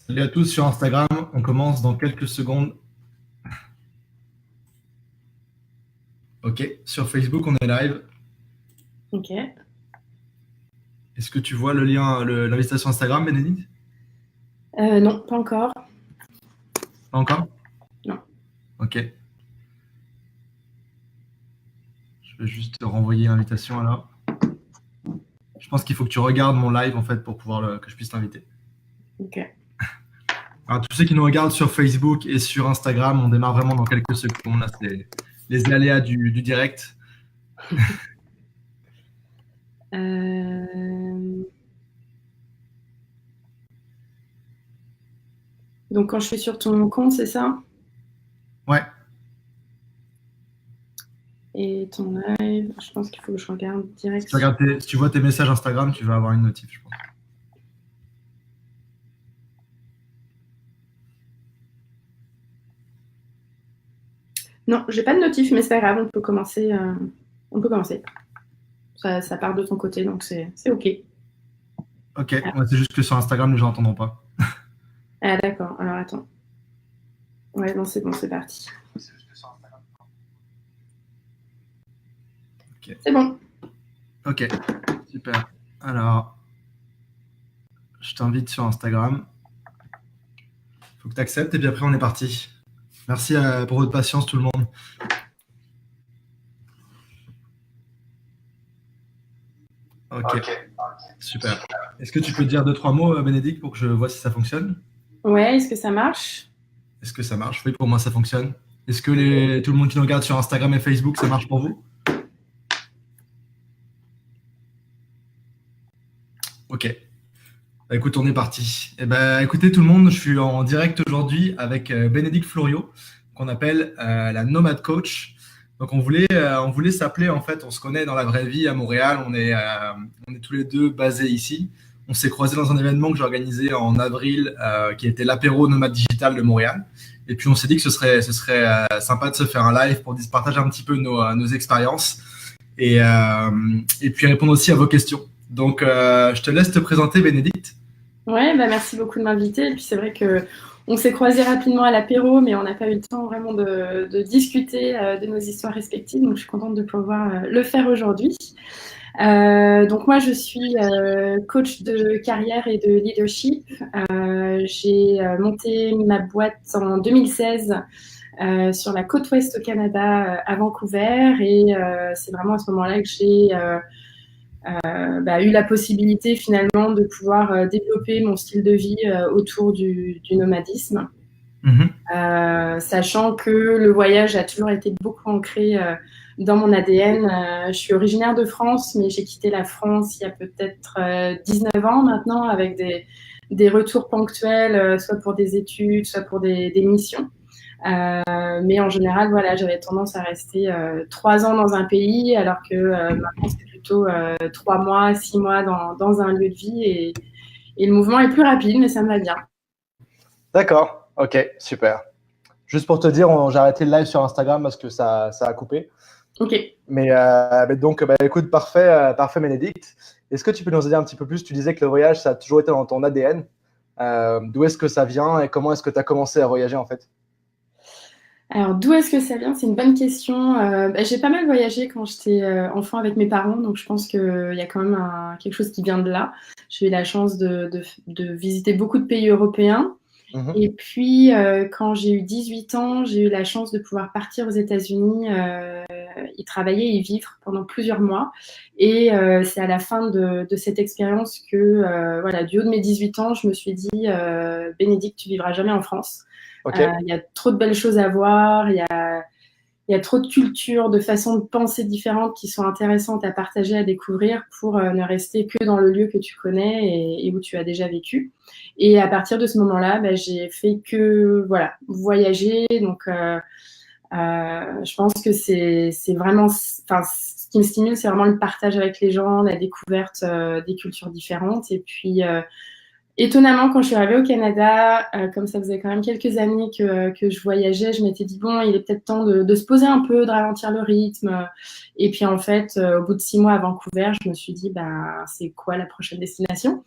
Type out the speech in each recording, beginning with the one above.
Salut à tous sur Instagram, on commence dans quelques secondes. Ok, sur Facebook on est live. Ok. Est-ce que tu vois le lien, l'invitation Instagram, Bénédicte? Non, pas encore. Pas encore? Non. Ok. Je vais juste te renvoyer l'invitation alors. Je pense qu'il faut que tu regardes mon live en fait pour pouvoir que je puisse t'inviter. Ok. Alors, tous ceux qui nous regardent sur Facebook et sur Instagram, on démarre vraiment dans quelques secondes. Là, c'est les aléas du direct. Donc, quand je suis sur ton compte, c'est ça? Ouais, Et ton live, je pense qu'il faut que je regarde si direct. tu, si tu vois tes messages Instagram, tu vas avoir une notif, je pense. Non, j'ai pas de notif, mais c'est pas grave, on peut commencer. On peut commencer. Ça part de ton côté, donc c'est OK. Ok, Ah, ouais, c'est juste que sur Instagram, les gens n'entendront pas. ah, d'accord. Alors, attends. Ouais, non, c'est bon, c'est parti. Ok, C'est bon. ok, super. Alors, je t'invite sur Instagram. Il faut que tu acceptes et puis après on est parti. Merci pour votre patience tout le monde. Ok, super. Est-ce que tu peux dire deux, trois mots, Bénédicte, pour que je vois si ça fonctionne? Ouais, est-ce que ça marche? Est-ce que ça marche? Oui, pour moi ça fonctionne. Est-ce que tout le monde qui nous regarde sur Instagram et Facebook, ça marche pour vous? Ok. Bah, écoute, on est parti. Eh ben, écoutez tout le monde, je suis en direct aujourd'hui avec Bénédicte Florio, qu'on appelle la Nomad Coach. Donc on voulait s'appeler en fait, on se connaît dans la vraie vie à Montréal, on est tous les deux basés ici. On s'est croisés dans un événement que j'ai organisé en avril, qui était l'apéro Nomade Digital de Montréal. Et puis on s'est dit que ce serait sympa de se faire un live pour partager un petit peu nos expériences et puis répondre aussi à vos questions. Donc je te laisse te présenter, Bénédicte. Ouais, bah merci beaucoup de m'inviter. Et puis c'est vrai que on s'est croisés rapidement à l'apéro, mais on n'a pas eu le temps vraiment de discuter de nos histoires respectives. Donc je suis contente de pouvoir le faire aujourd'hui. Donc moi je suis coach de carrière et de leadership. J'ai monté ma boîte en 2016 sur la côte ouest au Canada, à Vancouver, et c'est vraiment à ce moment-là que j'ai eu la possibilité finalement de pouvoir développer mon style de vie autour du nomadisme, Mhm. sachant que le voyage a toujours été beaucoup ancré dans mon ADN. Je suis originaire de France, mais j'ai quitté la France il y a peut-être 19 ans maintenant, avec des retours ponctuels, soit pour des études, soit pour des missions. Mais en général, voilà, j'avais tendance à rester 3 ans dans un pays, alors que maintenant c'est plutôt 3 mois, 6 mois dans un lieu de vie, et le mouvement est plus rapide, mais ça me va bien. D'accord, ok, super. Juste pour te dire, j'ai arrêté le live sur Instagram parce que ça a coupé. Ok. Mais donc, bah, écoute, parfait, parfait, Bénédicte. Est-ce que tu peux nous aider un petit peu plus? Tu disais que le voyage, ça a toujours été dans ton ADN. D'où est-ce que ça vient et comment est-ce que tu as commencé à voyager en fait? Alors, d'où est-ce que ça vient? C'est une bonne question. J'ai pas mal voyagé quand j'étais enfant avec mes parents, donc je pense qu'il y a quand même quelque chose qui vient de là. J'ai eu la chance de visiter beaucoup de pays européens. Mhm. Et puis, quand j'ai eu 18 ans, j'ai eu la chance de pouvoir partir aux États-Unis, y travailler et y vivre pendant plusieurs mois. Et c'est à la fin de cette expérience que, voilà, du haut de mes 18 ans, je me suis dit, Bénédicte, tu vivras jamais en France. Ok, Il y a trop de belles choses à voir, il y a trop de cultures, de façons de penser différentes qui sont intéressantes à partager, à découvrir, pour ne rester que dans le lieu que tu connais et où tu as déjà vécu. Et à partir de ce moment-là, j'ai fait que voilà, voyager. Donc, je pense que c'est vraiment, enfin, ce qui me stimule, c'est vraiment le partage avec les gens, la découverte des cultures différentes. Et puis, Étonnamment, quand je suis arrivée au Canada, comme ça faisait quand même quelques années que je voyageais, je m'étais dit, bon, il est peut-être temps de se poser un peu, de ralentir le rythme. Et puis, en fait, au bout de 6 mois à Vancouver, je me suis dit, ben, c'est quoi la prochaine destination?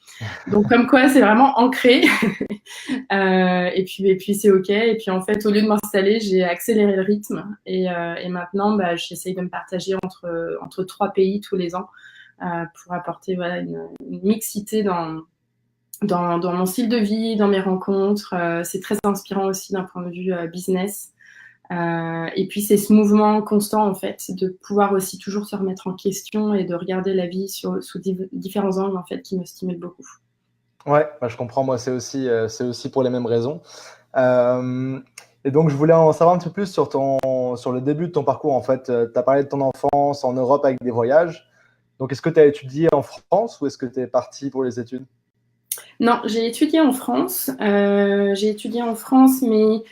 Donc, comme quoi, c'est vraiment ancré. Et puis c'est OK. Et puis, en fait, au lieu de m'installer, j'ai accéléré le rythme. Et maintenant, bah, j'essaye de me partager entre 3 pays tous les ans pour apporter voilà, une mixité dans mon style de vie, dans mes rencontres. C'est très inspirant aussi d'un point de vue business. Et puis, c'est ce mouvement constant, en fait, de pouvoir aussi toujours se remettre en question et de regarder la vie sous différents angles, en fait, qui me stimule beaucoup. Ouais, bah, je comprends. Moi, c'est aussi pour les mêmes raisons. Euh, et donc, je voulais en savoir un petit peu plus sur le début de ton parcours. En fait, tu as parlé de ton enfance en Europe avec des voyages. Donc, est-ce que tu as étudié en France ou est-ce que tu es parti pour les études? Non, j'ai étudié en France. Mais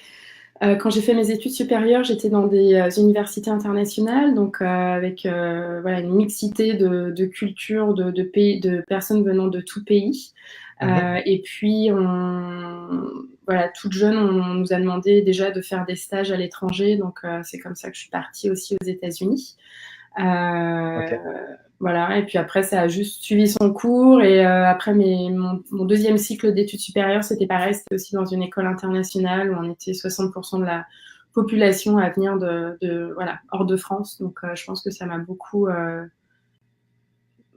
quand j'ai fait mes études supérieures, j'étais dans des universités internationales, donc avec voilà, une mixité de cultures, de pays, de personnes venant de tout pays. Et puis, voilà, toute jeune, on nous a demandé déjà de faire des stages à l'étranger, donc c'est comme ça que je suis partie aussi aux États-Unis. Ok. Voilà, et puis après, ça a juste suivi son cours. Et après, mon deuxième cycle d'études supérieures, c'était pareil, c'était aussi dans une école internationale où on était 60% de la population à venir voilà, hors de France. Donc, je pense que ça m'a beaucoup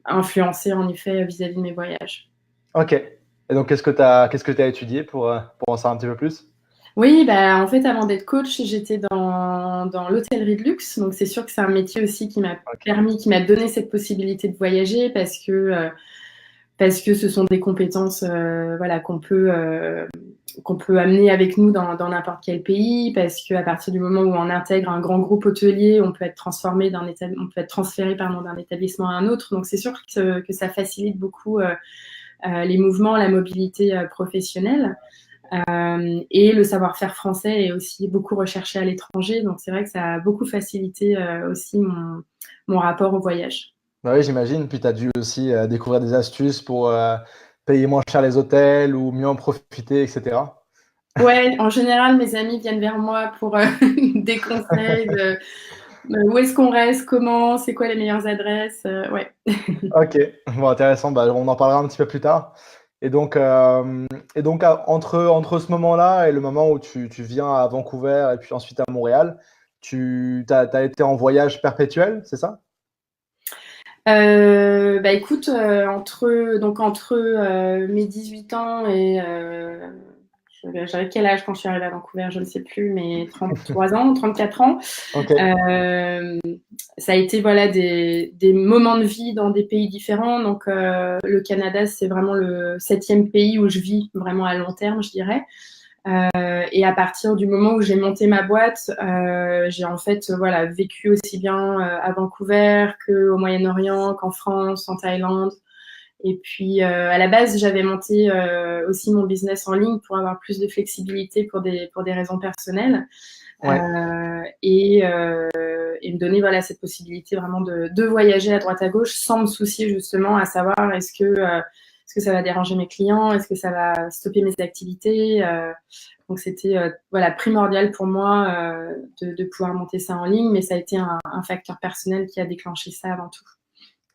influencé en effet vis-à-vis de mes voyages. Ok. Et donc, qu'est-ce que tu as étudié pour en savoir un petit peu plus? Oui, bah, en fait, avant d'être coach, j'étais dans l'hôtellerie de luxe. Donc, c'est sûr que c'est un métier aussi qui Ok. qui m'a donné cette possibilité de voyager parce que ce sont des compétences voilà, qu'on peut amener avec nous dans n'importe quel pays, parce qu'à partir du moment où on intègre un grand groupe hôtelier, on peut être transféré d'un établissement à un autre. Donc, c'est sûr que ça facilite beaucoup les mouvements, la mobilité professionnelle. Et le savoir-faire français est aussi beaucoup recherché à l'étranger. Donc, c'est vrai que ça a beaucoup facilité aussi mon rapport au voyage. Bah oui, j'imagine. Puis tu as dû aussi découvrir des astuces pour payer moins cher les hôtels ou mieux en profiter, etc. Ouais, en général, mes amis viennent vers moi pour des conseils de où est-ce qu'on reste, comment, c'est quoi les meilleures adresses. Ouais. Ok, bon, intéressant. Bah, on en parlera un petit peu plus tard. Et donc, entre ce moment-là et le moment où tu viens à Vancouver et puis ensuite à Montréal, tu as été en voyage perpétuel, c'est ça? Bah écoute, entre mes 18 ans et j'avais quel âge quand je suis arrivée à Vancouver, je ne sais plus, mais 33 ans, 34 ans. Ok, Euh, Ça a été voilà des moments de vie dans des pays différents. Donc le Canada, c'est vraiment le 7e pays où je vis vraiment à long terme, je dirais. Et à partir du moment où j'ai monté ma boîte, j'ai en fait voilà vécu aussi bien à Vancouver qu'au Moyen-Orient, qu'en France, en Thaïlande. Et puis à la base, j'avais monté aussi mon business en ligne pour avoir plus de flexibilité pour des raisons personnelles. ouais. Et me donner voilà cette possibilité vraiment de voyager à droite à gauche sans me soucier justement à savoir est-ce que ça va déranger mes clients, est-ce que ça va stopper mes activités. Donc c'était voilà primordial pour moi de pouvoir monter ça en ligne, mais ça a été un facteur personnel qui a déclenché ça avant tout.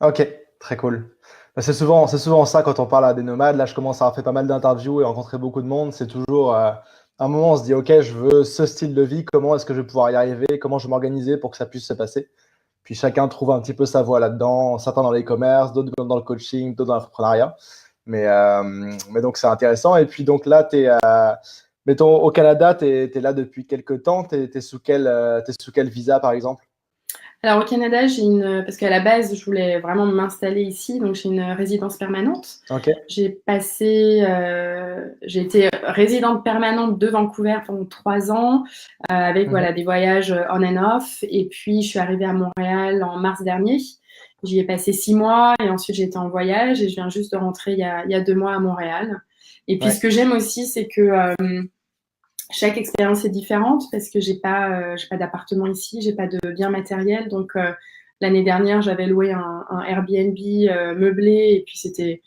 Ok, très cool. Bah, c'est souvent ça quand on parle à des nomades. Là, je commence à avoir fait pas mal d'interviews et rencontrer beaucoup de monde. C'est toujours un moment où on se dit, ok, je veux ce style de vie. Comment est-ce que je vais pouvoir y arriver? Comment je vais m'organiser pour que ça puisse se passer? Puis chacun trouve un petit peu sa voie là-dedans. Certains dans l'e-commerce, d'autres dans le coaching, d'autres dans l'entrepreneuriat. Mais donc c'est intéressant. Et puis donc là, mettons au Canada, tu es là depuis quelques temps. T'es sous quel visa par exemple? Alors au Canada, parce qu'à la base, je voulais vraiment m'installer ici, donc j'ai une résidence permanente. Ok. J'ai été résidente permanente de Vancouver pendant 3 ans, avec Mhm. voilà des voyages on and off. Et puis je suis arrivée à Montréal en mars dernier. J'y ai passé 6 mois et ensuite j'ai été en voyage et je viens juste de rentrer il y a 2 mois à Montréal. Et puis ce Ouais. que j'aime aussi, c'est que chaque expérience est différente parce que j'ai pas d'appartement ici, j'ai pas de bien matériel. Donc l'année dernière, j'avais loué un Airbnb meublé et puis c'était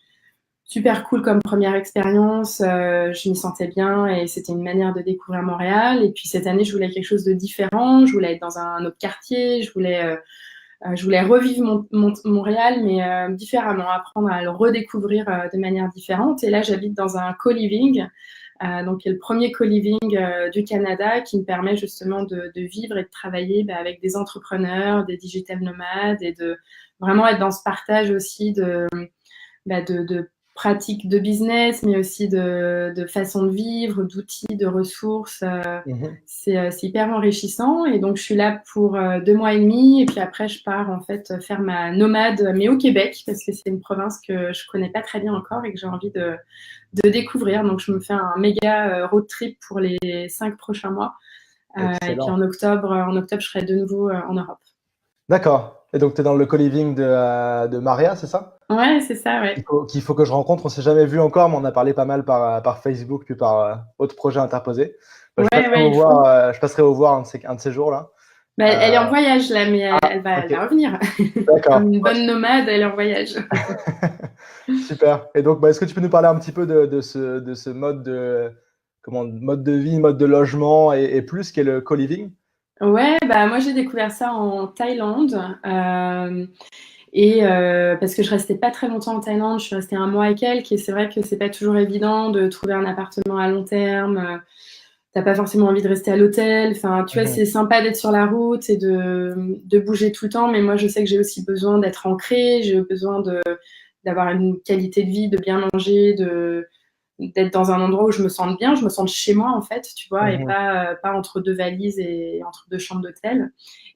super cool comme première expérience. Je m'y sentais bien et c'était une manière de découvrir Montréal. Et puis cette année, je voulais quelque chose de différent. Je voulais être dans un autre quartier. Je voulais revivre Montréal, mais différemment, apprendre à le redécouvrir de manière différente. Et là, j'habite dans un co-living, donc qui est le premier co-living du Canada, qui me permet justement de vivre et de travailler avec des entrepreneurs, des digital nomades, et de vraiment être dans ce partage aussi de pratiques de business, mais aussi de façon de vivre, d'outils, de ressources. C'est hyper enrichissant. Et donc, je suis là pour 2 mois et demi. Et puis après, je pars en fait faire ma nomade, mais au Québec, parce que c'est une province que je connais pas très bien encore et que j'ai envie de découvrir. Donc, je me fais un méga road trip pour les 5 prochains mois. Et puis en octobre, je serai de nouveau en Europe. D'accord. Et donc, tu es dans le co-living de Maria, c'est ça? Ouais, c'est ça, ouais. Qu'il faut que je rencontre. On s'est jamais vu encore, mais on a parlé pas mal par Facebook, puis par autres projets interposés. Je passerai vous voir un de ces jours-là. Elle est en voyage là, mais elle va revenir. D'accord. Comme une bonne nomade, elle est en voyage. Super. Et donc, est-ce que tu peux nous parler un petit peu de ce mode mode de vie, mode de logement et plus qu'est le co-living? Ouais, moi j'ai découvert ça en Thaïlande. Parce que je restais pas très longtemps en Thaïlande, je suis restée 1 mois et quelques, et c'est vrai que c'est pas toujours évident de trouver un appartement à long terme. T'as pas forcément envie de rester à l'hôtel. Enfin, tu vois, c'est sympa d'être sur la route et de bouger tout le temps, mais moi je sais que j'ai aussi besoin d'être ancrée, j'ai besoin d'avoir une qualité de vie, de bien manger, d'être dans un endroit où je me sente bien, je me sente chez moi en fait, tu vois, et pas entre 2 valises et entre 2 chambres d'hôtel.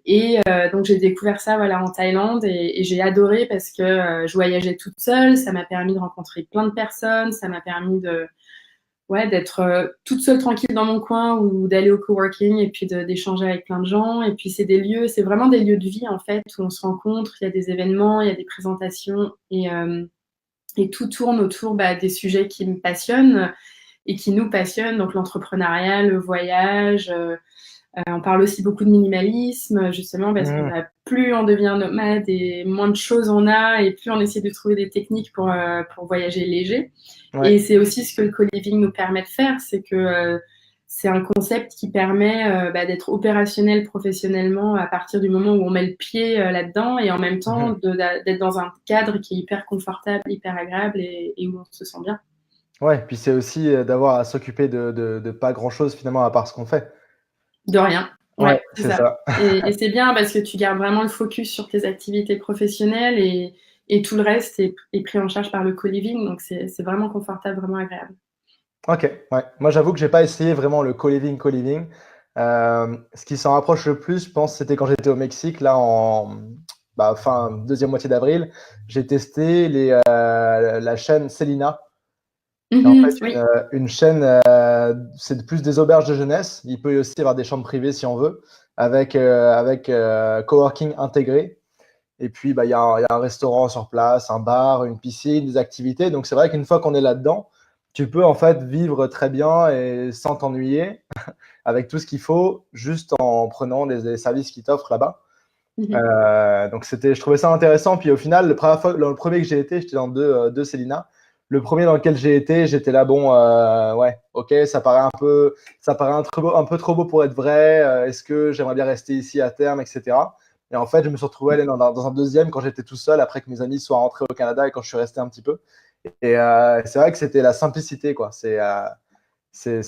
Et donc j'ai découvert ça en Thaïlande et j'ai adoré parce que je voyageais toute seule, ça m'a permis de rencontrer plein de personnes, ça m'a permis d'être toute seule tranquille dans mon coin ou d'aller au coworking et puis d'échanger avec plein de gens. Et puis c'est vraiment des lieux de vie en fait où on se rencontre, il y a des événements, il y a des présentations et tout tourne autour des sujets qui me passionnent et qui nous passionnent, donc l'entrepreneuriat, le voyage. On parle aussi beaucoup de minimalisme, justement, parce qu'on a plus on devient nomade et moins de choses on a, et plus on essaie de trouver des techniques pour voyager léger. Ouais. Et c'est aussi ce que le co-living nous permet de faire, c'est que c'est un concept qui permet d'être opérationnel professionnellement à partir du moment où on met le pied là-dedans, et en même temps d'être dans un cadre qui est hyper confortable, hyper agréable et où on se sent bien. Ouais, puis c'est aussi d'avoir à s'occuper de pas grand-chose finalement à part ce qu'on fait. De rien. Ouais, c'est ça. Et c'est bien parce que tu gardes vraiment le focus sur tes activités professionnelles et tout le reste est pris en charge par le co-living. Donc, c'est vraiment confortable, vraiment agréable. Ok, ouais. Moi, j'avoue que j'ai pas essayé vraiment le co-living. Ce qui s'en rapproche le plus, je pense, c'était quand j'étais au Mexique, là, fin deuxième moitié d'avril. J'ai testé la chaîne Selina. En fait, oui. Une chaîne, c'est plus des auberges de jeunesse. Il peut aussi y avoir des chambres privées si on veut, avec coworking intégré. Et puis, il y a un restaurant sur place, un bar, une piscine, des activités. Donc, c'est vrai qu'une fois qu'on est là-dedans, tu peux en fait vivre très bien et sans t'ennuyer avec tout ce qu'il faut, juste en prenant les services qu'ils t'offrent là-bas. Donc, je trouvais ça intéressant. Puis au final, le premier que j'ai été, j'étais dans deux Selina. Le premier dans lequel j'ai été, j'étais là, ok, ça paraît un peu trop beau pour être vrai. Est-ce que j'aimerais bien rester ici à terme, etc. Et en fait, je me suis retrouvé aller dans un deuxième quand j'étais tout seul, après que mes amis soient rentrés au Canada et quand je suis resté un petit peu. Et c'est vrai que c'était la simplicité, quoi. C'est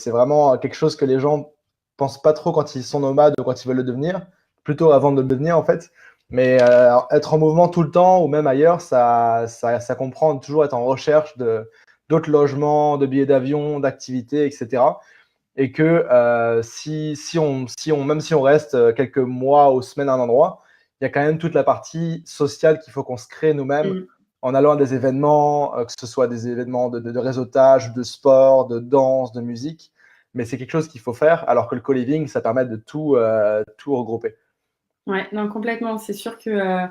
vraiment quelque chose que les gens pensent pas trop quand ils sont nomades ou quand ils veulent le devenir, plutôt avant de le devenir, en fait. Mais être en mouvement tout le temps ou même ailleurs, ça comprend toujours être en recherche d'autres logements, de billets d'avion, d'activités, etc. Et que même si on reste quelques mois ou semaines à un endroit, il y a quand même toute la partie sociale qu'il faut qu'on se crée nous-mêmes en allant à des événements, que ce soit des événements de réseautage, de sport, de danse, de musique. Mais c'est quelque chose qu'il faut faire, alors que le co-living, ça permet de tout regrouper. Ouais, non, complètement. C'est sûr que.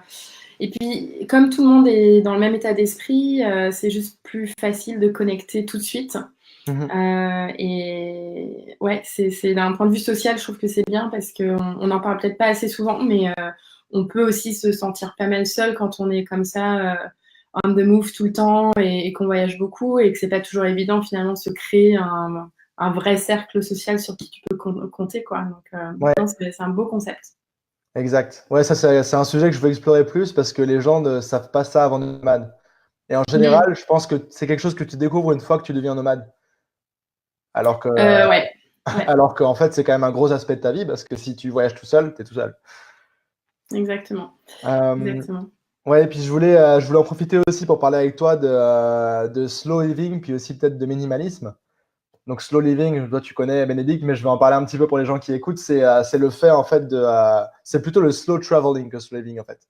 Et puis, comme tout le monde est dans le même état d'esprit, c'est juste plus facile de connecter tout de suite. Et ouais, c'est d'un point de vue social, je trouve que c'est bien parce qu'on n'en parle peut-être pas assez souvent, mais on peut aussi se sentir pas mal seul quand on est comme ça on the move tout le temps et qu'on voyage beaucoup et que c'est pas toujours évident finalement de se créer un vrai cercle social sur qui tu peux compter, quoi. Donc, Ouais, non, c'est un beau concept. exact. Ouais, ça, c'est un sujet que je veux explorer plus parce que les gens ne savent pas ça avant d'être nomade. Et en Mm. général, je pense que c'est quelque chose que tu découvres une fois que tu deviens nomade. Alors que, Ouais, ouais, alors qu'en fait, c'est quand même un gros aspect de ta vie parce que si tu voyages tout seul, tu es tout seul. exactement, Euh, exactement. ouais, et puis je voulais en profiter aussi pour parler avec toi de slow living, puis aussi peut-être de minimalisme. Donc slow living, toi tu connais Bénédicte, mais je vais en parler un petit peu pour les gens qui écoutent. C'est le fait en fait c'est plutôt le slow traveling que slow living en fait.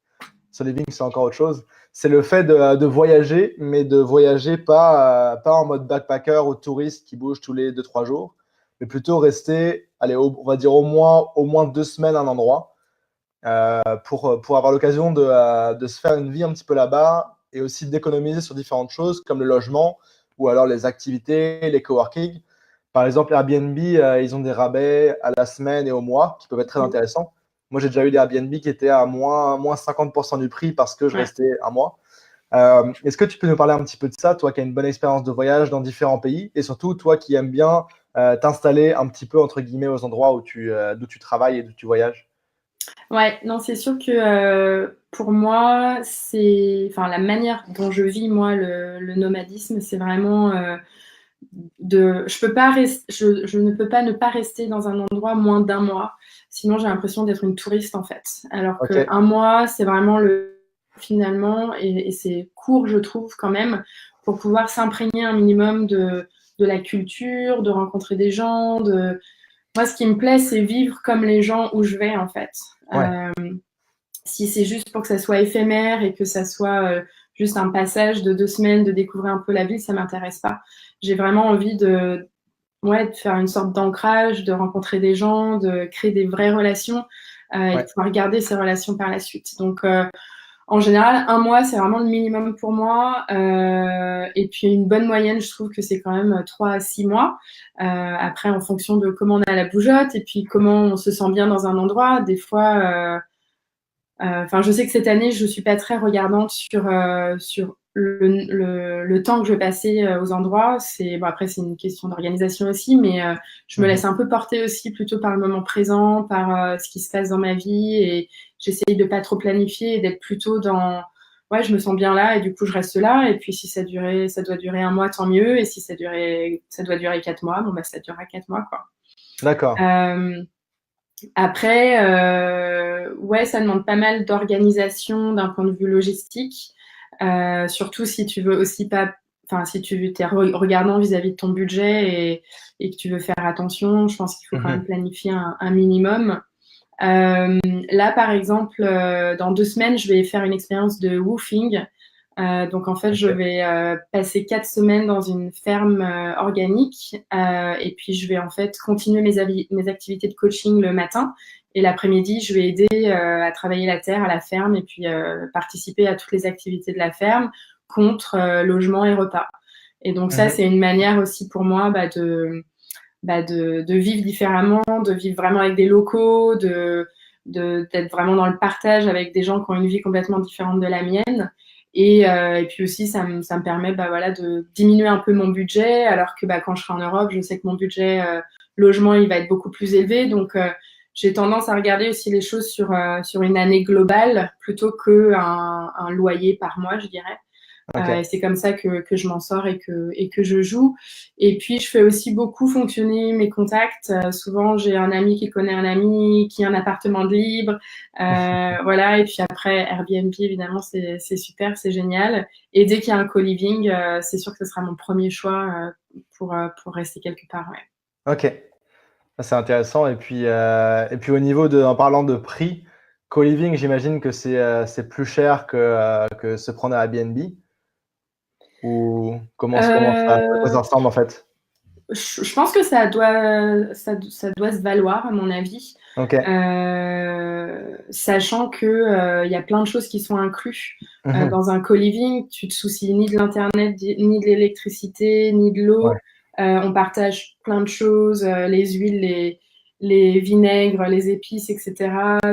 Slow living c'est encore autre chose. C'est le fait de voyager, mais de voyager pas en mode backpacker ou touriste qui bouge tous les 2-3 jours, mais plutôt rester, allez, on va dire au moins 2 semaines à un endroit pour avoir l'occasion de se faire une vie un petit peu là-bas et aussi d'économiser sur différentes choses comme le logement ou alors les activités, les coworking. Par exemple, Airbnb, ils ont des rabais à la semaine et au mois qui peuvent être très intéressants. Moi, j'ai déjà eu des Airbnb qui étaient à moins 50% du prix parce que je Ouais. restais un mois. Est-ce que tu peux nous parler un petit peu de ça, toi qui as une bonne expérience de voyage dans différents pays et surtout toi qui aimes bien t'installer un petit peu entre guillemets aux endroits d'où tu travailles et d'où tu voyages? Ouais, non, c'est sûr que pour moi, enfin, la manière dont je vis, moi, le nomadisme, c'est vraiment je ne peux pas ne pas rester dans un endroit moins d'un mois. Sinon, j'ai l'impression d'être une touriste, en fait. Alors Ok, qu'un mois, c'est vraiment finalement, et c'est court, je trouve, quand même, pour pouvoir s'imprégner un minimum de la culture, de rencontrer des gens, moi, ce qui me plaît, c'est vivre comme les gens où je vais, en fait. ouais. Si c'est juste pour que ça soit éphémère et que ça soit juste un passage de 2 semaines, de découvrir un peu la ville, ça m'intéresse pas. J'ai vraiment envie ouais, de faire une sorte d'ancrage, de rencontrer des gens, de créer des vraies relations et de Ouais. pouvoir garder ces relations par la suite. Donc, en général, un mois, c'est vraiment le minimum pour moi. Et puis, une bonne moyenne, je trouve que c'est quand même 3 à 6 mois. Après, en fonction de comment on a la bougeotte et puis comment on se sent bien dans un endroit, des fois... Enfin, je sais que cette année, je suis pas très regardante sur le temps que je vais passer aux endroits. Bon, après, c'est une question d'organisation aussi, mais je me laisse Mhm. un peu porter aussi plutôt par le moment présent, par ce qui se passe dans ma vie, et j'essaye de pas trop planifier et d'être plutôt dans ouais, je me sens bien là et du coup je reste là. Et puis si ça doit durer un mois, tant mieux. Et si ça doit durer 4 mois, bon bah ça durera 4 mois, quoi. D'accord. Euh, Après, ouais, ça demande pas mal d'organisation d'un point de vue logistique, surtout si tu veux aussi pas, enfin, si tu t'es regardant vis-à-vis de ton budget et que tu veux faire attention, je pense qu'il faut quand même Mhm. planifier un minimum. Là, par exemple, dans 2 semaines, je vais faire une expérience de woofing. Donc, en fait, je Ok. vais passer 4 semaines dans une ferme organique et puis je vais en fait continuer mes activités de coaching le matin et l'après-midi, je vais aider à travailler la terre à la ferme et puis participer à toutes les activités de la ferme contre logement et repas. Et donc, ça, Mhm. c'est une manière aussi pour moi de vivre différemment, de vivre vraiment avec des locaux, d'être vraiment dans le partage avec des gens qui ont une vie complètement différente de la mienne. Et puis aussi, ça me permet voilà, de diminuer un peu mon budget, alors que quand je serai en Europe, je sais que mon budget logement, il va être beaucoup plus élevé. Donc, j'ai tendance à regarder aussi les choses sur une année globale plutôt qu'un loyer par mois, je dirais. Et Ok. c'est comme ça que je m'en sors et que je joue. Et puis, je fais aussi beaucoup fonctionner mes contacts. Souvent, j'ai un ami qui connaît un ami qui a un appartement de libre. Voilà. Et puis après, Airbnb, évidemment, c'est super, c'est génial. Et dès qu'il y a un co-living, c'est sûr que ce sera mon premier choix pour rester quelque part. Ouais. Ok. Ça, c'est intéressant. Et puis au niveau en parlant de prix, co-living, j'imagine que c'est plus cher que se prendre à Airbnb ou à quoi Euh, ça ressemble en fait? je pense que ça doit se valoir, à mon avis, Ok. sachant que il y a plein de choses qui sont incluses. Mhm. Dans un co-living, tu te soucies ni de l'internet, ni de l'électricité, ni de l'eau. Ouais. On partage plein de choses, les huiles, les vinaigres, les épices, etc.,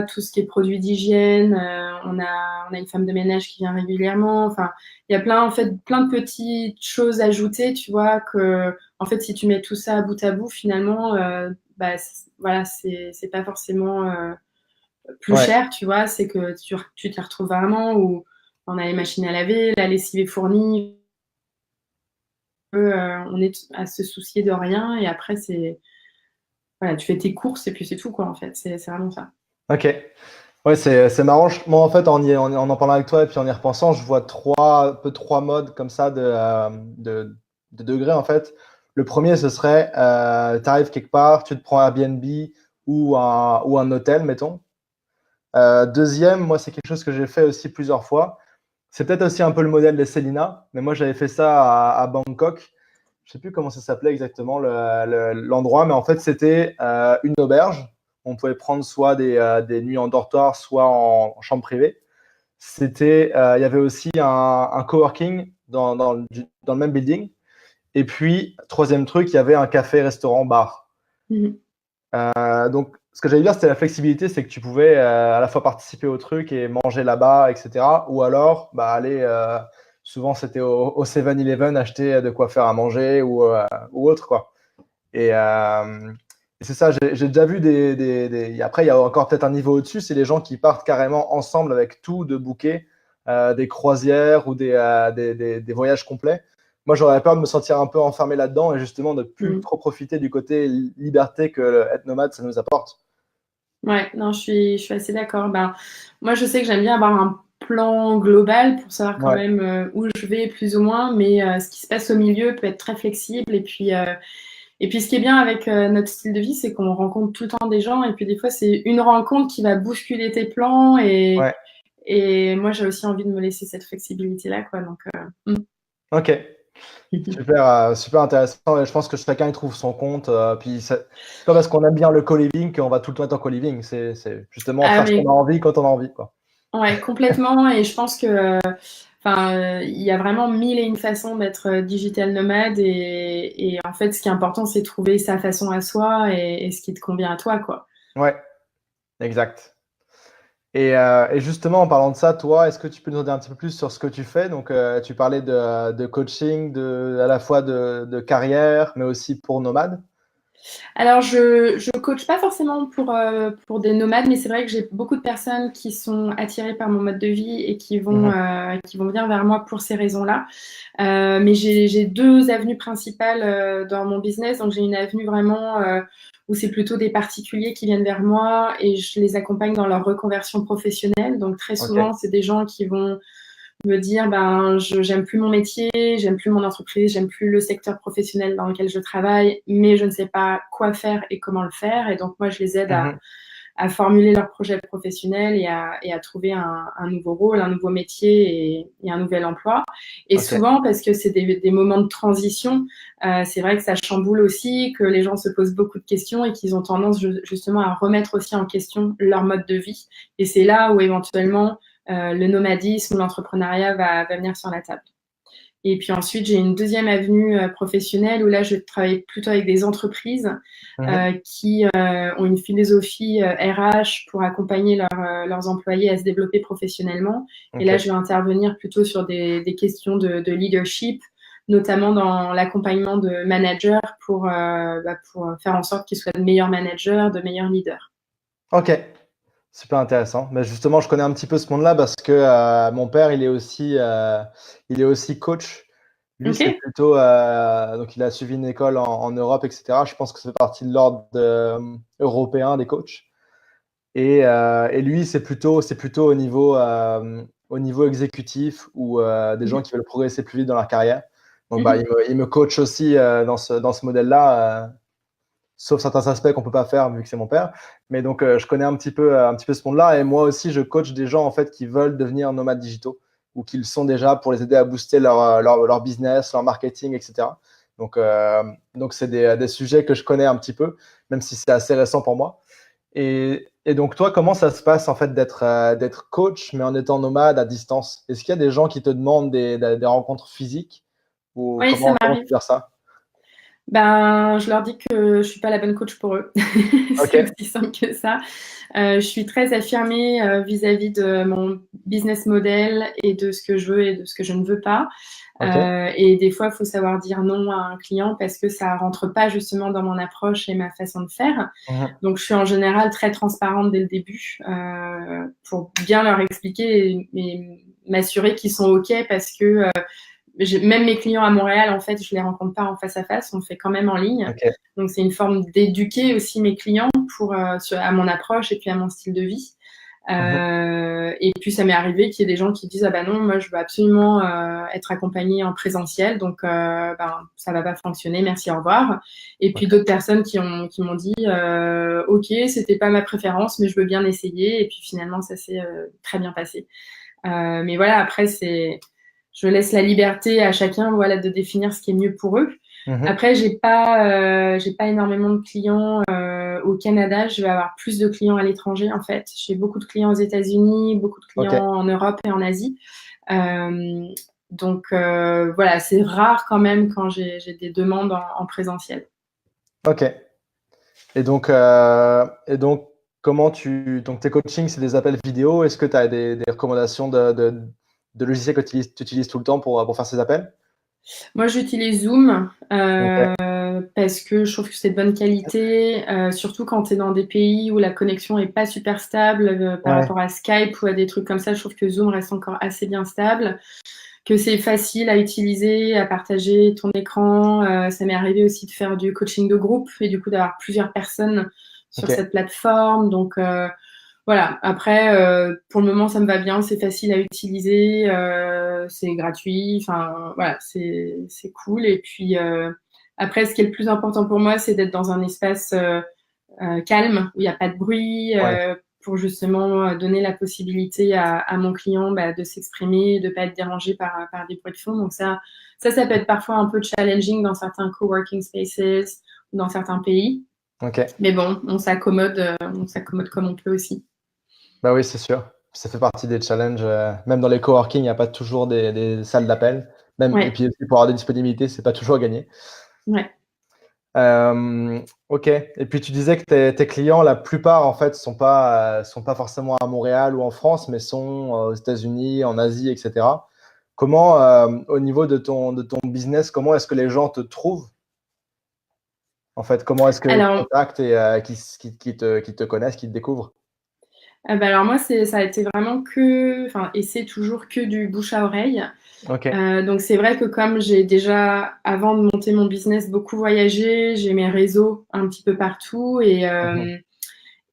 tout ce qui est produits d'hygiène. On a une femme de ménage qui vient régulièrement. Enfin, il y a plein de petites choses ajoutées, tu vois, que, en fait, si tu mets tout ça bout à bout, finalement, bah, voilà, c'est pas forcément plus Ouais. cher, tu vois. C'est que tu t'y retrouves vraiment où on a les machines à laver, la lessive est fournie, on est à se soucier de rien et après, voilà, tu fais tes courses et puis c'est tout, quoi, en fait. C'est vraiment ça. Ok. Ouais, c'est marrant. Moi, en fait, en parlant avec toi et puis en y repensant, je vois trois modes comme ça de degrés, en fait. Le premier, ce serait, tu arrives quelque part, tu te prends Airbnb ou un hôtel, mettons. Deuxième, moi, c'est quelque chose que j'ai fait aussi plusieurs fois. C'est peut-être aussi un peu le modèle de Selina, mais moi, j'avais fait ça à Bangkok. Je sais plus comment ça s'appelait exactement l'endroit, mais en fait, c'était une auberge. On pouvait prendre soit des nuits en dortoir, soit en chambre privée. Il y avait aussi un coworking dans le même building. Et puis, troisième truc, il y avait un café, restaurant, bar. Mhm. Donc, ce que j'allais dire, c'était la flexibilité, c'est que tu pouvais à la fois participer au truc et manger là-bas, etc. Ou alors, bah, aller, souvent c'était au 7-Eleven, acheter de quoi faire à manger ou autre, quoi. Et c'est ça, j'ai déjà vu Après, il y a encore peut-être un niveau au-dessus, c'est les gens qui partent carrément ensemble avec tout de booker, des croisières ou des voyages complets. Moi, j'aurais peur de me sentir un peu enfermé là-dedans et justement de plus trop profiter du côté liberté que être nomade, ça nous apporte. Ouais, non, je suis assez d'accord. Ben, moi, je sais que j'aime bien avoir un plan global pour savoir quand Ouais, même où je vais plus ou moins, mais ce qui se passe au milieu peut être très flexible. Et puis ce qui est bien avec notre style de vie, c'est qu'on rencontre tout le temps des gens, et puis des fois, c'est une rencontre qui va bousculer tes plans, ouais, et moi, j'ai aussi envie de me laisser cette flexibilité-là, quoi. Donc, ok. Super, super intéressant. Et je pense que chacun y trouve son compte. Puis c'est pas parce qu'on aime bien le co-living qu'on va tout le temps être en co-living. C'est justement ah, faire ce qu'on mais a envie quand on a envie, quoi. ouais, complètement. Et je pense que, enfin, il y a vraiment mille et une façons d'être digital nomade. Et en fait, ce qui est important, c'est de trouver sa façon à soi et ce qui te convient à toi, quoi. Ouais, exact. Et justement, en parlant de ça, toi, est-ce que tu peux nous en dire un petit peu plus sur ce que tu fais? Donc, tu parlais de coaching, à la fois de carrière, mais aussi pour nomades. Alors, je coach pas forcément pour des nomades, mais c'est vrai que j'ai beaucoup de personnes qui sont attirées par mon mode de vie et Mhm. qui vont venir vers moi pour ces raisons-là. Mais j'ai deux avenues principales dans mon business. Donc, j'ai une avenue vraiment où c'est plutôt des particuliers qui viennent vers moi et je les accompagne dans leur reconversion professionnelle. Donc, très Ok. souvent, c'est des gens qui vont me dire ben j'aime plus mon métier, j'aime plus mon entreprise, j'aime plus le secteur professionnel dans lequel je travaille, mais je ne sais pas quoi faire et comment le faire. Et donc moi je les aide Mhm. à formuler leur projet professionnel et à trouver un nouveau rôle, un nouveau métier et un nouvel emploi. Et Ok. souvent parce que c'est des moments de transition, c'est vrai que ça chamboule aussi, que les gens se posent beaucoup de questions et qu'ils ont tendance justement à remettre aussi en question leur mode de vie. Et c'est là où éventuellement le nomadisme ou l'entrepreneuriat va venir sur la table. Et puis ensuite, j'ai une deuxième avenue professionnelle où là, je travaille plutôt avec des entreprises Mhm. qui ont une philosophie RH pour accompagner leurs employés à se développer professionnellement. Et Ok. là, je vais intervenir plutôt sur des questions de leadership, notamment dans l'accompagnement de managers pour faire en sorte qu'ils soient de meilleurs managers, de meilleurs leaders. Ok. Super intéressant. Mais justement, je connais un petit peu ce monde-là parce que mon père, il est aussi coach. Lui, Ok. c'est plutôt, donc il a suivi une école en Europe, etc. Je pense que ça fait partie de l'ordre européen des coachs. Et lui, c'est plutôt au niveau exécutif ou des gens qui veulent progresser plus vite dans leur carrière. Donc, bah, il me coach aussi dans ce modèle-là. Sauf certains aspects qu'on peut pas faire vu que c'est mon père. Mais donc, je connais un petit peu ce monde-là. Et moi aussi, je coach des gens en fait qui veulent devenir nomades digitaux ou qui le sont déjà pour les aider à booster leur business, leur marketing, etc. Donc c'est des sujets que je connais un petit peu, même si c'est assez récent pour moi. Et donc, toi, comment ça se passe en fait d'être coach, mais en étant nomade à distance? Est-ce qu'il y a des gens qui te demandent des rencontres physiques ou Oui, ça comment tu m'arrive. gères ça? Je leur dis que je suis pas la bonne coach pour eux. C'est aussi simple que ça. Je suis très affirmée vis-à-vis de mon business model et de ce que je veux et de ce que je ne veux pas. Et des fois, il faut savoir dire non à un client parce que ça rentre pas justement dans mon approche et ma façon de faire. Donc, je suis en général très transparente dès le début pour bien leur expliquer et m'assurer qu'ils sont OK parce que même mes clients à Montréal, en fait, je les rencontre pas en face à face, on le fait quand même en ligne. Donc, c'est une forme d'éduquer aussi mes clients à mon approche et puis à mon style de vie. Et puis, ça m'est arrivé qu'il y ait des gens qui disent « Ah bah non, moi, je veux absolument être accompagnée en présentiel, donc ça va pas fonctionner, merci, au revoir. » Et puis, d'autres personnes qui m'ont dit « Ok, c'était pas ma préférence, mais je veux bien essayer. » Et puis, finalement, ça s'est très bien passé. Mais voilà, après, je laisse la liberté à chacun, voilà, de définir ce qui est mieux pour eux. Après, j'ai pas énormément de clients au Canada. Je vais avoir plus de clients à l'étranger, en fait. J'ai beaucoup de clients aux États-Unis, beaucoup de clients en Europe et en Asie. Donc, voilà, c'est rare quand même quand j'ai des demandes en présentiel. Ok. Et donc, donc tes coachings, c'est des appels vidéo. Est-ce que tu as des recommandations de logiciels que tu utilises tout le temps pour faire ces appels? Moi, j'utilise Zoom parce que je trouve que c'est de bonne qualité, surtout quand tu es dans des pays où la connexion est pas super stable par rapport à Skype ou à des trucs comme ça. Je trouve que Zoom reste encore assez bien stable, que c'est facile à utiliser, à partager ton écran. Ça m'est arrivé aussi de faire du coaching de groupe et du coup d'avoir plusieurs personnes sur cette plateforme. Donc, voilà, après, pour le moment, ça me va bien, c'est facile à utiliser, c'est gratuit, enfin, voilà, c'est cool. Et puis, après, ce qui est le plus important pour moi, c'est d'être dans un espace calme, où il n'y a pas de bruit, pour justement donner la possibilité à mon client de s'exprimer, de ne pas être dérangé par des bruits de fond. Donc ça peut être parfois un peu challenging dans certains coworking spaces ou dans certains pays. Mais bon, on s'accommode comme on peut aussi. Bah oui, c'est sûr. Ça fait partie des challenges. Même dans les coworking, il n'y a pas toujours des salles d'appel. Et puis aussi, pour avoir des disponibilités, c'est pas toujours gagné. Ok. Et puis tu disais que tes clients, la plupart en fait, sont pas forcément à Montréal ou en France, mais sont aux États-Unis, en Asie, etc. Comment, au niveau de ton business, comment est-ce que les gens te trouvent? En fait, comment est-ce qu'ils te contactent et qui te connaissent, qui te découvrent? Alors moi, ça a été vraiment et c'est toujours que du bouche à oreille. Donc c'est vrai que comme j'ai déjà, avant de monter mon business, beaucoup voyagé, j'ai mes réseaux un petit peu partout et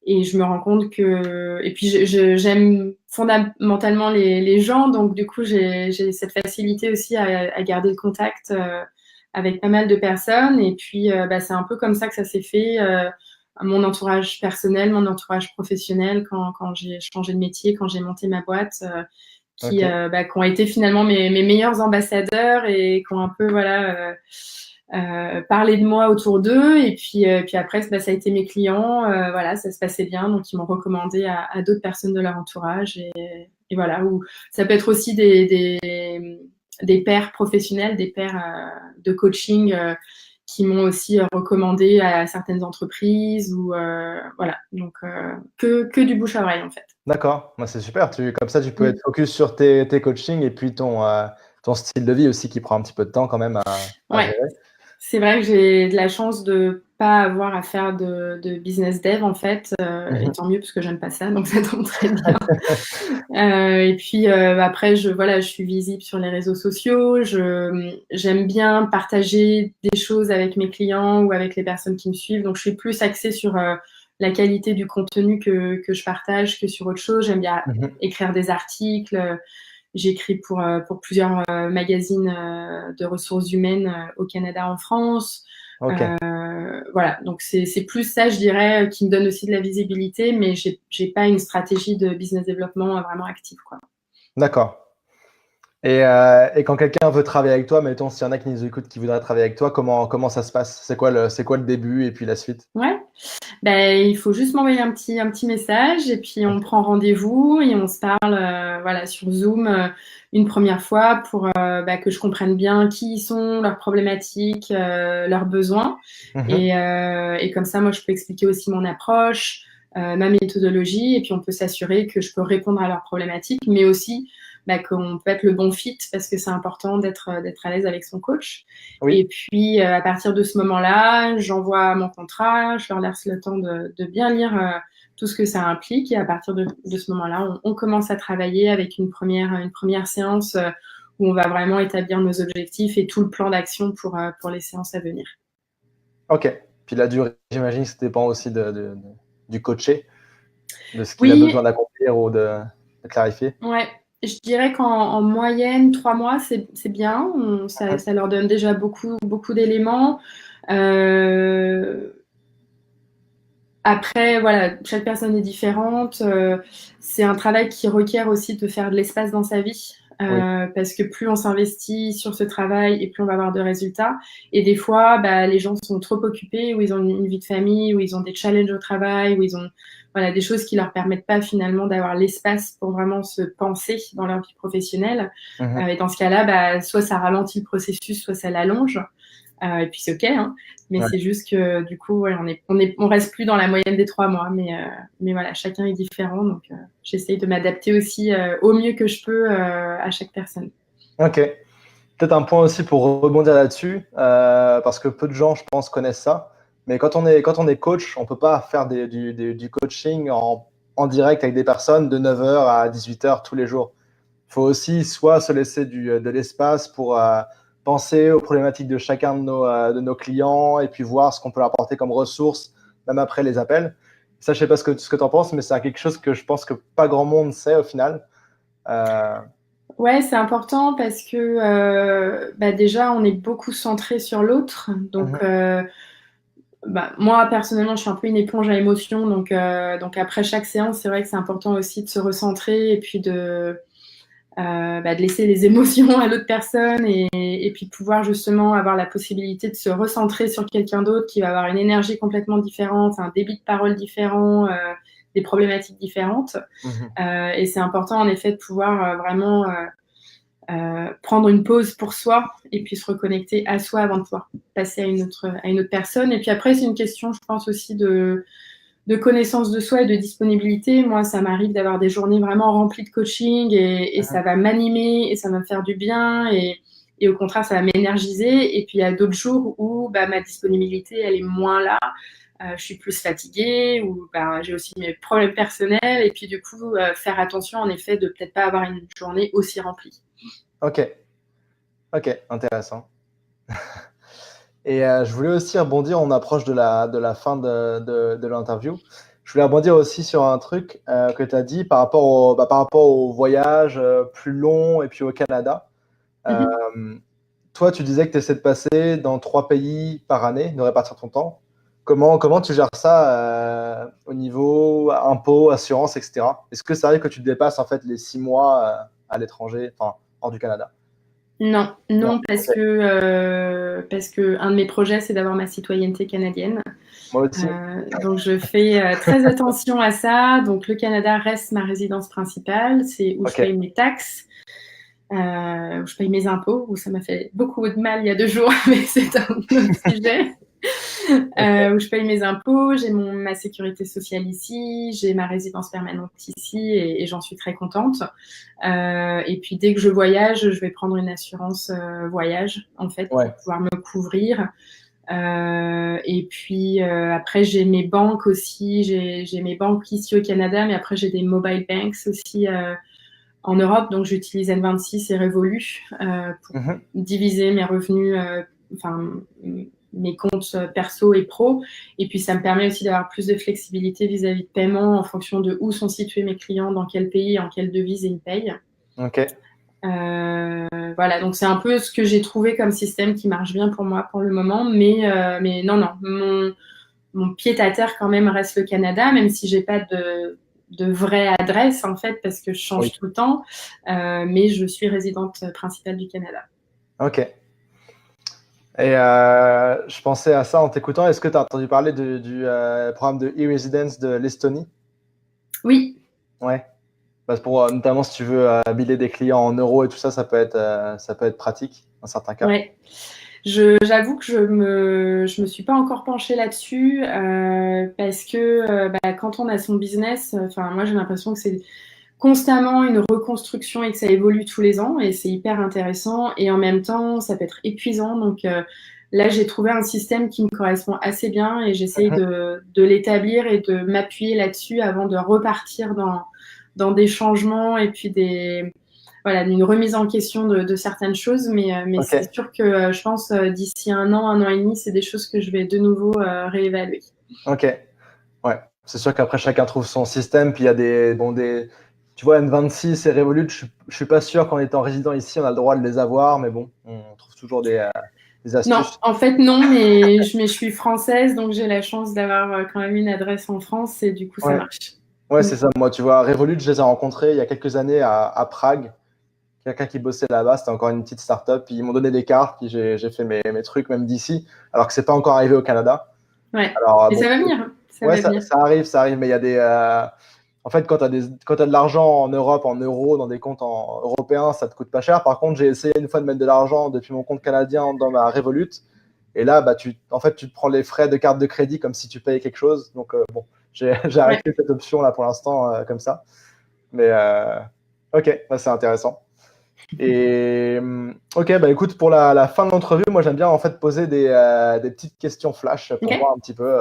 je me rends compte et puis j'aime fondamentalement les gens, donc du coup j'ai cette facilité aussi à garder le contact avec pas mal de personnes et puis c'est un peu comme ça que ça s'est fait. Mon entourage personnel, mon entourage professionnel, quand j'ai changé de métier, quand j'ai monté ma boîte, qui ont été finalement mes meilleurs ambassadeurs et qui ont un peu parlé de moi autour d'eux. Et puis après, ça a été mes clients. Ça se passait bien, donc ils m'ont recommandé à d'autres personnes de leur entourage. Et voilà, ou ça peut être aussi des pairs professionnels, des pairs de coaching qui m'ont aussi recommandé à certaines entreprises ou voilà, donc que du bouche à oreille en fait. D'accord, c'est super. Comme ça, tu peux être focus sur tes coachings et puis ton style de vie aussi qui prend un petit peu de temps quand même à gérer. C'est vrai que j'ai de la chance de pas avoir à faire de business dev en fait, et tant mieux parce que j'aime pas ça, donc ça tombe très bien. Et puis après, je suis visible sur les réseaux sociaux. J'aime bien partager des choses avec mes clients ou avec les personnes qui me suivent. Donc je suis plus axée sur la qualité du contenu que je partage que sur autre chose. J'aime bien écrire des articles. J'écris pour plusieurs magazines de ressources humaines au Canada, en France. Voilà, donc c'est plus ça, je dirais, qui me donne aussi de la visibilité, mais j'ai pas une stratégie de business développement vraiment active, quoi. D'accord. Et quand quelqu'un veut travailler avec toi, mettons, s'il y en a qui nous écoutent qui voudraient travailler avec toi, comment ça se passe? C'est quoi le début et puis la suite? Ouais. Ben, il faut juste m'envoyer un petit message et puis on prend rendez-vous et on se parle voilà, sur Zoom une première fois pour que je comprenne bien qui ils sont, leurs problématiques, leurs besoins. Mhm. Et comme ça, moi, je peux expliquer aussi mon approche, ma méthodologie et puis on peut s'assurer que je peux répondre à leurs problématiques, mais aussi qu'on peut être le bon fit parce que c'est important d'être à l'aise avec son coach. Et Oui, puis, à partir de ce moment-là, j'envoie mon contrat, je leur laisse le temps de bien lire tout ce que ça implique. Et à partir de ce moment-là, on commence à travailler avec une première séance où on va vraiment établir nos objectifs et tout le plan d'action pour les séances à venir. ok. Puis la durée, j'imagine que ça dépend aussi du coaché, de ce qu'il a besoin Oui, d'accomplir ou de clarifier. ouais. Je dirais qu'en moyenne, 3 mois, c'est bien. Mhm. Ça leur donne déjà beaucoup d'éléments. Euh, Après, voilà, chaque personne est différente. C'est un travail qui requiert aussi de faire de l'espace dans sa vie. Oui. Parce que plus on s'investit sur ce travail et plus on va avoir de résultats. Et des fois, les gens sont trop occupés, ou ils ont une vie de famille, ou ils ont des challenges au travail, ou ils ont voilà, des choses qui leur permettent pas finalement d'avoir l'espace pour vraiment se penser dans leur vie professionnelle. Mhm. Et dans ce cas-là, soit ça ralentit le processus, soit ça l'allonge. Et puis c'est ok, hein. Mais Ouais. c'est juste que du coup, ouais, on reste plus dans la moyenne des 3 mois. Mais voilà, chacun est différent, donc j'essaye de m'adapter aussi au mieux que je peux à chaque personne. Ok. Peut-être un point aussi pour rebondir là-dessus, parce que peu de gens, je pense, connaissent ça. Mais quand on est coach, on ne peut pas faire du coaching en direct avec des personnes de 9h à 18h tous les jours. Il faut aussi soit se laisser de l'espace pour penser aux problématiques de chacun de nos clients et puis voir ce qu'on peut leur apporter comme ressources, même après les appels. Ça, je ne sais pas ce que tu en penses, mais c'est quelque chose que je pense que pas grand monde sait au final. Euh, Ouais, c'est important parce que déjà, on est beaucoup centré sur l'autre. Donc, mhm, moi, personnellement, je suis un peu une éponge à émotions. Donc après chaque séance, c'est vrai que c'est important aussi de se recentrer et puis de laisser les émotions à l'autre personne et puis de pouvoir justement avoir la possibilité de se recentrer sur quelqu'un d'autre qui va avoir une énergie complètement différente, un débit de parole différent, des problématiques différentes. mhm. Et c'est important en effet de pouvoir vraiment prendre une pause pour soi et puis se reconnecter à soi avant de pouvoir passer à une autre personne. Et puis après, c'est une question, je pense aussi de connaissance de soi et de disponibilité. Moi, ça m'arrive d'avoir des journées vraiment remplies de coaching et ça va m'animer et ça va me faire du bien et au contraire, ça va m'énergiser. Et puis, il y a d'autres jours où ma disponibilité, elle est moins là. Je suis plus fatiguée ou j'ai aussi mes problèmes personnels. Et puis, du coup, faire attention, en effet, de peut-être pas avoir une journée aussi remplie. Ok, ok, intéressant. Et je voulais aussi rebondir, on approche de la fin de l'interview. Je voulais rebondir aussi sur un truc que tu as dit par rapport au voyage plus long et puis au Canada. Euh, Mhm. Toi, tu disais que tu essaies de passer dans 3 pays par année, de répartir ton temps. Comment tu gères ça au niveau impôts, assurance, etc. Est-ce que ça arrive que tu dépasses en fait les 6 mois à l'étranger, enfin hors du Canada? Non, Non, non, ok. parce que un de mes projets, c'est d'avoir ma citoyenneté canadienne. Moi aussi. Donc, je fais très attention à ça. Donc, le Canada reste ma résidence principale. C'est où je Ok. paye mes taxes, où je paye mes impôts, où ça m'a fait beaucoup de mal il y a 2 jours, mais c'est un autre sujet. Ok. Où je paye mes impôts, j'ai ma sécurité sociale ici, j'ai ma résidence permanente ici et j'en suis très contente. Et puis dès que je voyage, je vais prendre une assurance voyage en fait pour Ouais. pouvoir me couvrir. Et puis après j'ai mes banques aussi, j'ai mes banques ici au Canada, mais après j'ai des mobile banks aussi en Europe, donc j'utilise N26 et Revolut pour Mhm. diviser mes revenus, enfin mes comptes perso et pro. Et puis ça me permet aussi d'avoir plus de flexibilité vis-à-vis de paiement en fonction de où sont situés mes clients, dans quel pays, en quelle devise ils me payent. Ok. Voilà, donc c'est un peu ce que j'ai trouvé comme système qui marche bien pour moi pour le moment, mais non, mon pied à terre quand même reste le Canada, même si j'ai pas de vraie adresse, en fait, parce que je change tout le temps, mais je suis résidente principale du Canada. Ok. Et je pensais à ça en t'écoutant. Est-ce que tu as entendu parler du programme de e-residence de l'Estonie? Oui. Ouais. Parce pour, notamment si tu veux biller des clients en euros et tout ça, ça peut être pratique dans certains cas. Ouais. J'avoue que je me suis pas encore penchée là-dessus parce que quand on a son business, moi j'ai l'impression que c'est constamment une reconstruction et que ça évolue tous les ans et c'est hyper intéressant et en même temps ça peut être épuisant. Donc là j'ai trouvé un système qui me correspond assez bien et j'essaye de l'établir et de m'appuyer là-dessus avant de repartir dans des changements et puis d'une remise en question de certaines choses, mais c'est sûr que je pense d'ici un an et demi, c'est des choses que je vais de nouveau réévaluer. Ok, ouais. C'est sûr qu'après chacun trouve son système, puis il y a tu vois, N26 et Revolut, je suis pas sûr qu'en étant résident ici, on a le droit de les avoir, mais bon, on trouve toujours des astuces. Non, en fait non, mais je suis française, donc j'ai la chance d'avoir quand même une adresse en France et du coup ça marche. Ouais, c'est ça. Moi, tu vois, Revolut, je les ai rencontrés il y a quelques années à Prague. Quelqu'un qui bossait là-bas, c'était encore une petite start-up. Puis ils m'ont donné des cartes, puis j'ai fait mes trucs même d'ici, alors que c'est pas encore arrivé au Canada. Ouais. Alors, ça va venir. Ça arrive, mais il y a des. En fait, quand tu as de l'argent en Europe, en euros, dans des comptes européens, ça te coûte pas cher. Par contre, j'ai essayé une fois de mettre de l'argent depuis mon compte canadien dans ma Revolut. Et là, tu te prends les frais de carte de crédit comme si tu payais quelque chose. Donc, bon, j'ai arrêté cette option là pour l'instant, comme ça. Mais ok, c'est intéressant. Et ok, écoute, pour la fin de l'entrevue, moi j'aime bien en fait poser des petites questions flash pour voir un petit peu.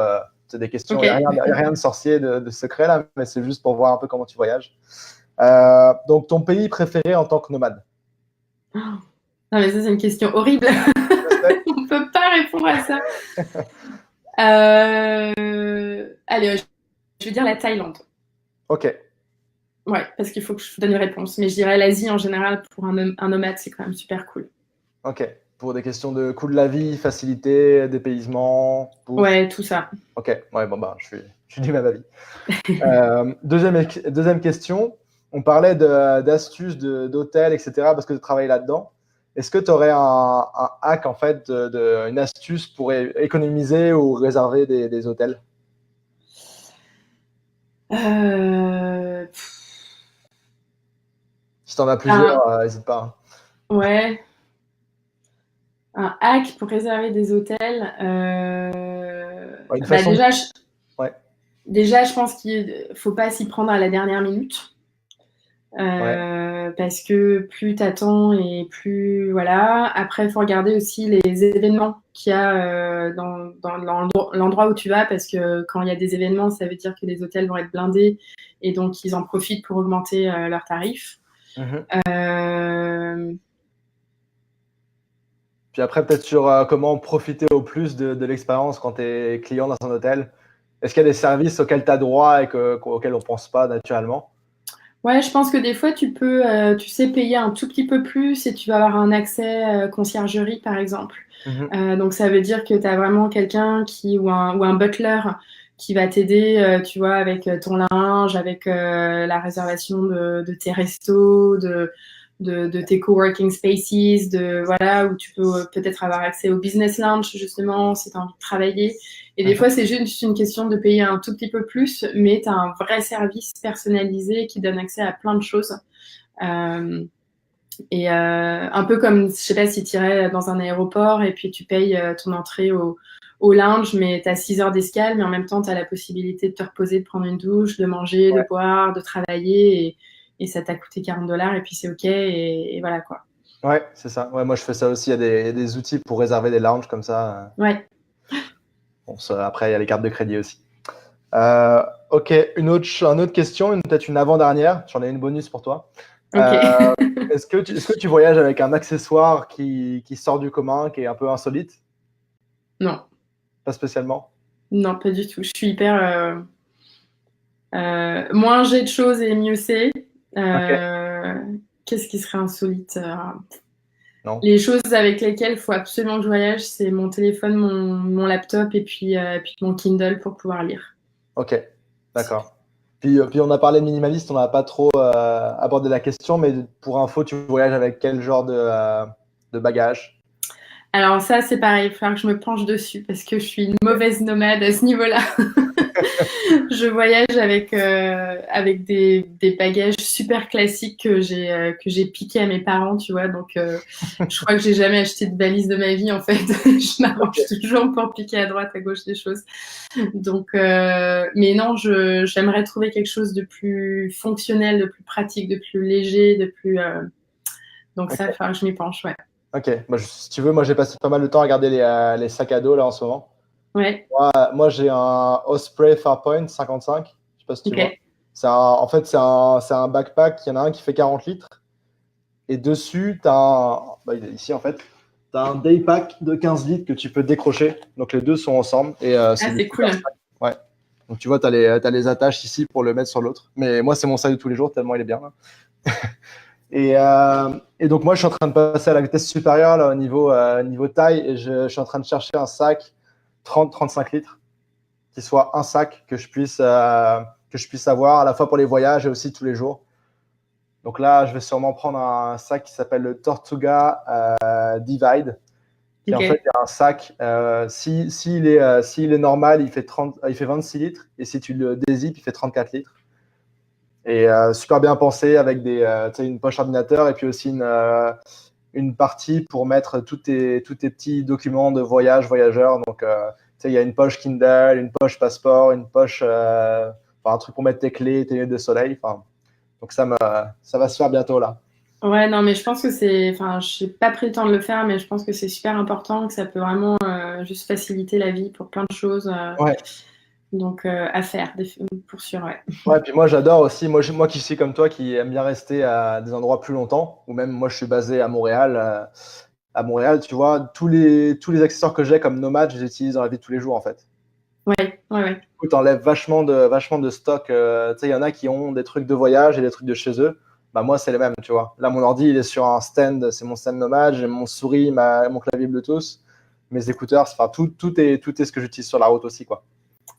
C'est des questions, il n'y a rien de sorcier, de secret là, mais c'est juste pour voir un peu comment tu voyages. Donc, ton pays préféré en tant que nomade? Non, mais ça, c'est une question horrible. On ne peut pas répondre à ça. Allez, je vais dire la Thaïlande. Ok. Ouais, parce qu'il faut que je donne une réponse. Mais je dirais l'Asie en général, pour un nomade, c'est quand même super cool. Ok. Pour des questions de coût de la vie, facilité, dépaysement, bouffe. Ouais, tout ça. Ok. Ouais, je suis du même avis. Deuxième question. On parlait d'astuces d'hôtels, etc., parce que tu travailles là-dedans. Est-ce que tu aurais un hack, en fait, une astuce pour économiser ou réserver des hôtels? Si tu en as plusieurs, n'hésite pas. Ouais. Un hack pour réserver des hôtels. Déjà, je pense qu'il ne faut pas s'y prendre à la dernière minute. Parce que plus tu attends et plus voilà. Après, il faut regarder aussi les événements qu'il y a dans l'endroit où tu vas, parce que quand il y a des événements, ça veut dire que les hôtels vont être blindés et donc ils en profitent pour augmenter leurs tarifs. Puis après, peut-être sur comment profiter au plus de l'expérience quand tu es client dans un hôtel. Est-ce qu'il y a des services auxquels tu as droit et auxquels on ne pense pas naturellement? Ouais, je pense que des fois, tu peux, tu sais, payer un tout petit peu plus et tu vas avoir un accès conciergerie, par exemple. Donc, ça veut dire que tu as vraiment quelqu'un ou un butler qui va t'aider, tu vois, avec ton linge, avec la réservation de tes restos, de tes coworking spaces, où tu peux peut-être avoir accès au business lounge, justement, si tu as envie de travailler. Et des fois, c'est juste une question de payer un tout petit peu plus, mais tu as un vrai service personnalisé qui donne accès à plein de choses. Un peu comme, je sais pas si tu irais dans un aéroport et puis tu payes ton entrée au lounge, mais tu as 6 heures d'escale, mais en même temps, tu as la possibilité de te reposer, de prendre une douche, de manger, de boire, de travailler, et ça t'a coûté $40, et puis c'est OK, et voilà quoi. Ouais, c'est ça. Ouais, moi, je fais ça aussi. Il y a des outils pour réserver des lounges comme ça. Ouais. Bon, après, il y a les cartes de crédit aussi. Ok, une autre question, peut-être une avant-dernière. J'en ai une bonus pour toi. Okay. Est-ce que tu voyages avec un accessoire qui sort du commun, qui est un peu insolite? Non. Pas spécialement? Non, pas du tout. Je suis hyper... moins j'ai de choses et mieux c'est. Qu'est-ce qui serait insolite? Non. Les choses avec lesquelles il faut absolument que je voyage, c'est mon téléphone, mon laptop et puis mon Kindle pour pouvoir lire. Ok, d'accord. Puis on a parlé de minimaliste, on n'a pas trop abordé la question, mais pour info, tu voyages avec quel genre de bagages? Alors ça, c'est pareil, il va falloir que je me penche dessus parce que je suis une mauvaise nomade à ce niveau-là. Je voyage avec des bagages super classiques que j'ai piqués à mes parents, tu vois. Donc, je crois que j'ai jamais acheté de valise de ma vie, en fait. Je m'arrange toujours pour piquer à droite, à gauche des choses. Donc, mais non, j'aimerais trouver quelque chose de plus fonctionnel, de plus pratique, de plus léger, de plus. Donc ça, il va falloir que je m'y penche, ouais. Ok, si tu veux, moi j'ai passé pas mal de temps à regarder les sacs à dos là en ce moment. Ouais. Moi j'ai un Osprey Farpoint 55, je sais pas si tu vois. En fait, c'est un backpack, il y en a un qui fait 40 litres. Et dessus, il est ici en fait, tu as un daypack de 15 litres que tu peux décrocher. Donc les deux sont ensemble. Et, c'est cool. Ouais. Donc tu vois, tu as les attaches ici pour le mettre sur l'autre. Mais moi, c'est mon sac de tous les jours, tellement il est bien. Et donc moi, je suis en train de passer à la vitesse supérieure là, au niveau taille. Et je suis en train de chercher un sac 30-35 litres, qui soit un sac que je puisse avoir à la fois pour les voyages et aussi tous les jours. Donc là, je vais sûrement prendre un sac qui s'appelle le Tortuga Divide, qui en fait est un sac, s'il est normal, il fait 26 litres, et si tu le dézippes, il fait 34 litres. Et super bien pensé avec une poche ordinateur et puis aussi une partie pour mettre tous tes petits documents de voyageur. Donc, il y a une poche Kindle, une poche passeport, une poche, un truc pour mettre tes clés, tes lunettes de soleil. Donc, ça va se faire bientôt là. Ouais, non, mais je pense que j'ai pas pris le temps de le faire, mais je pense que c'est super important, que ça peut vraiment juste faciliter la vie pour plein de choses. Ouais. Donc, à faire, pour sûr, ouais. Ouais, puis moi, j'adore aussi, moi qui suis comme toi, qui aime bien rester à des endroits plus longtemps, ou même moi, je suis basé à Montréal. À Montréal, tu vois, tous les accessoires que j'ai comme nomade, je les utilise dans la vie de tous les jours, en fait. Ouais. Du coup, t'enlèves vachement de stock. Tu sais, il y en a qui ont des trucs de voyage et des trucs de chez eux. Bah, moi, c'est les mêmes, tu vois. Là, mon ordi, il est sur un stand, c'est mon stand nomade, j'ai mon souris, mon clavier Bluetooth, mes écouteurs, tout est ce que j'utilise sur la route aussi, quoi.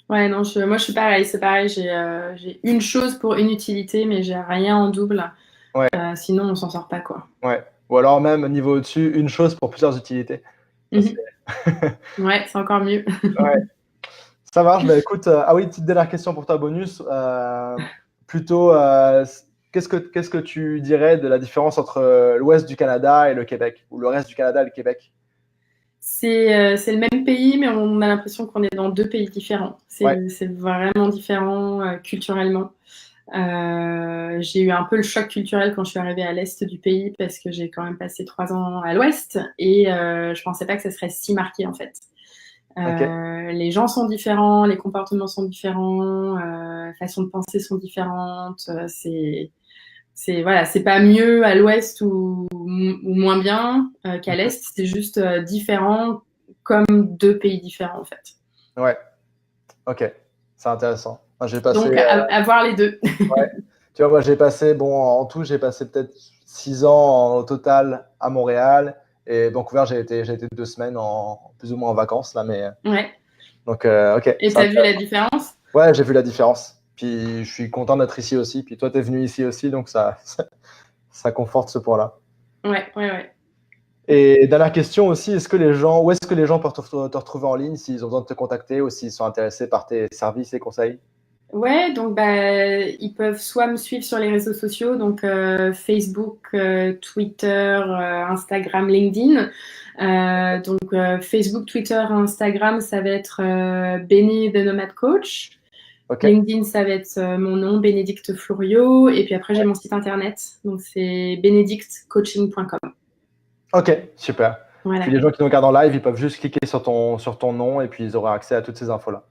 Ouais, non, moi je suis pareil, c'est pareil, j'ai une chose pour une utilité, mais j'ai rien en double. Ouais. Sinon, on s'en sort pas, quoi. Ouais. Ou alors même, niveau au-dessus, une chose pour plusieurs utilités. Ouais, c'est encore mieux. Ouais. Ça marche. Bah, écoute, petite dernière question pour toi, bonus. Plutôt, qu'est-ce que tu dirais de la différence entre l'ouest du Canada et le Québec, ou le reste du Canada et le Québec? C'est le même pays, mais on a l'impression qu'on est dans deux pays différents. C'est vraiment différent culturellement. J'ai eu un peu le choc culturel quand je suis arrivée à l'est du pays parce que j'ai quand même passé 3 ans à l'ouest et je pensais pas que ça serait si marqué en fait. Les gens sont différents, les comportements sont différents, façons de penser sont différentes. C'est pas mieux à l'ouest ou moins bien qu'à l'est, c'est juste différent comme deux pays différents en fait. Ouais, ok, c'est intéressant. Moi, j'ai passé, donc à voir les deux. Ouais. Tu vois, moi j'ai passé, en tout, j'ai passé peut-être 6 ans au total à Montréal, et Vancouver, j'ai été 2 semaines plus ou moins en vacances là, mais. Ouais. Donc, ok. Et t'as vu la différence? Ouais, j'ai vu la différence. Puis je suis content d'être ici aussi. Puis toi, t'es venu ici aussi, donc ça conforte ce point-là. Ouais. Et dernière question aussi, où est-ce que les gens peuvent te retrouver en ligne s'ils ont besoin de te contacter ou s'ils sont intéressés par tes services et conseils? Ouais, donc ils peuvent soit me suivre sur les réseaux sociaux, donc Facebook, Twitter, Instagram, LinkedIn. Donc Facebook, Twitter, Instagram, ça va être Béné the Nomad Coach. Okay. LinkedIn, ça va être mon nom, Bénédicte Florio. Et puis après, j'ai mon site internet, donc c'est benedictcoaching.com. Ok, super. Voilà. Puis les gens qui nous regardent en live, ils peuvent juste cliquer sur ton nom et puis ils auront accès à toutes ces infos-là.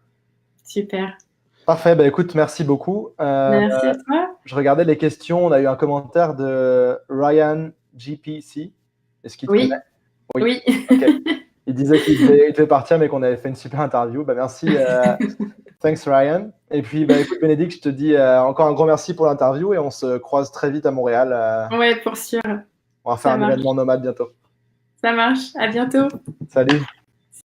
Super. Parfait, écoute, merci beaucoup. Merci à toi. Je regardais les questions, on a eu un commentaire de Ryan GPC. Est-ce qu'il te connaît? Oui. Okay. Il disait qu'il devait partir, mais qu'on avait fait une super interview. Merci, thanks Ryan. Et puis, écoute Bénédicte, je te dis encore un grand merci pour l'interview et on se croise très vite à Montréal. Ouais, pour sûr. On va faire un événement nomade bientôt. Ça marche, à bientôt. Salut.